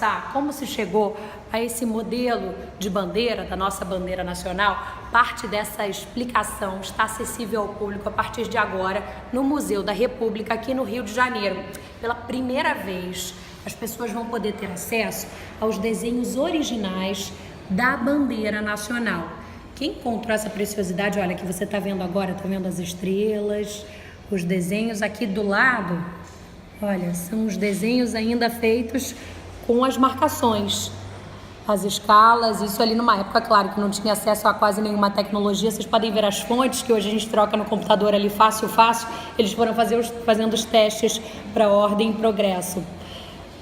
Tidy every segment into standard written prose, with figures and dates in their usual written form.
passar como se chegou a esse modelo de bandeira, da nossa bandeira nacional, parte dessa explicação está acessível ao público a partir de agora no Museu da República, aqui no Rio de Janeiro. Pela primeira vez, as pessoas vão poder ter acesso aos desenhos originais da bandeira nacional. Quem encontrou essa preciosidade, olha, que você está vendo agora, está vendo as estrelas, os desenhos aqui do lado, olha, são os desenhos ainda feitos com as marcações, as escalas, isso ali numa época, claro, que não tinha acesso a quase nenhuma tecnologia. Vocês podem ver as fontes que hoje a gente troca no computador ali fácil, eles foram fazendo os testes para ordem e progresso.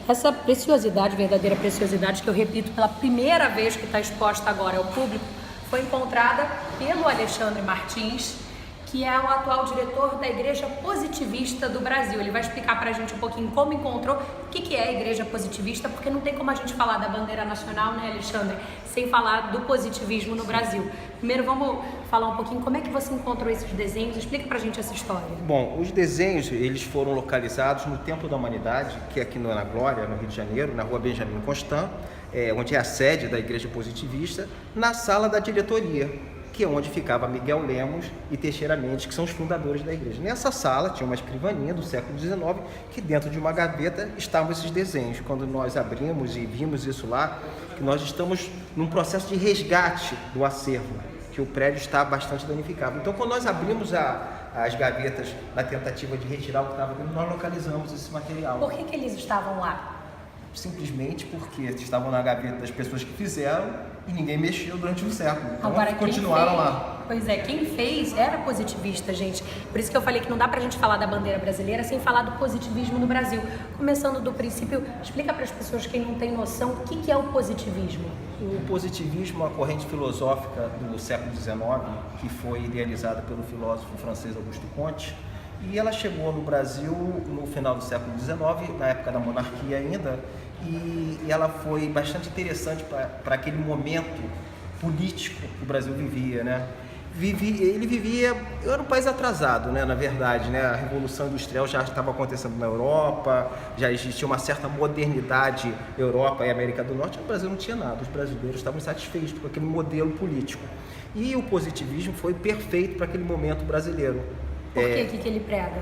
Essa preciosidade, verdadeira preciosidade, que eu repito pela primeira vez que está exposta agora ao público, foi encontrada pelo Alexandre Martins, que é o atual diretor da Igreja Positivista do Brasil. Ele vai explicar pra gente um pouquinho como encontrou, o que é a Igreja Positivista, porque não tem como a gente falar da bandeira nacional, né, Alexandre, sem falar do positivismo no Brasil. Primeiro, vamos falar um pouquinho como é que você encontrou esses desenhos. Explica pra gente essa história. Bom, os desenhos, eles foram localizados no Templo da Humanidade, que é aqui na Glória, no Rio de Janeiro, na rua Benjamin Constant, onde é a sede da Igreja Positivista, na sala da diretoria, que é onde ficava Miguel Lemos e Teixeira Mendes, que são os fundadores da igreja. Nessa sala tinha uma escrivaninha do século XIX, que dentro de uma gaveta estavam esses desenhos. Quando nós abrimos e vimos isso lá, que nós estamos num processo de resgate do acervo, que o prédio está bastante danificado. Então, quando nós abrimos as gavetas na tentativa de retirar o que estava dentro, nós localizamos esse material. Por que eles estavam lá? Simplesmente porque estavam na gaveta das pessoas que fizeram e ninguém mexeu durante um século. Então, agora, continuaram lá. Pois é, quem fez era positivista, gente. Por isso que eu falei que não dá pra gente falar da bandeira brasileira sem falar do positivismo no Brasil. Começando do princípio, explica para as pessoas, quem não tem noção, o que é o positivismo. O positivismo é uma corrente filosófica do século XIX, que foi idealizada pelo filósofo francês Auguste Comte, e ela chegou no Brasil no final do século XIX, na época da monarquia ainda, e ela foi bastante interessante para aquele momento político que o Brasil vivia, né? Era um país atrasado, né, na verdade, né? A Revolução Industrial já estava acontecendo na Europa, já existia uma certa modernidade Europa e América do Norte. No Brasil não tinha nada, os brasileiros estavam insatisfeitos com aquele modelo político. E o positivismo foi perfeito para aquele momento brasileiro. Por que ele prega?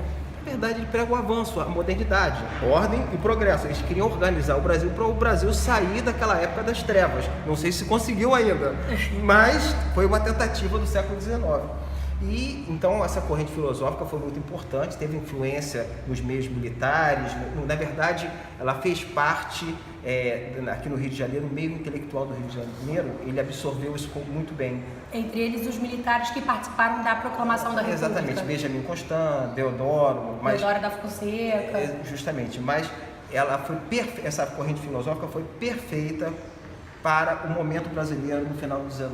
Na verdade, ele prega o avanço, a modernidade, ordem e progresso. Eles queriam organizar o Brasil para o Brasil sair daquela época das trevas. Não sei se conseguiu ainda, mas foi uma tentativa do século XIX. E então essa corrente filosófica foi muito importante, teve influência nos meios militares. Na verdade, ela fez parte, aqui no Rio de Janeiro, o meio intelectual do Rio de Janeiro, ele absorveu isso muito bem. Entre eles, os militares que participaram da proclamação da República. Exatamente, Benjamin Constant, Deodoro da Fonseca. Justamente, mas essa corrente filosófica foi perfeita para o momento brasileiro no final do XIX.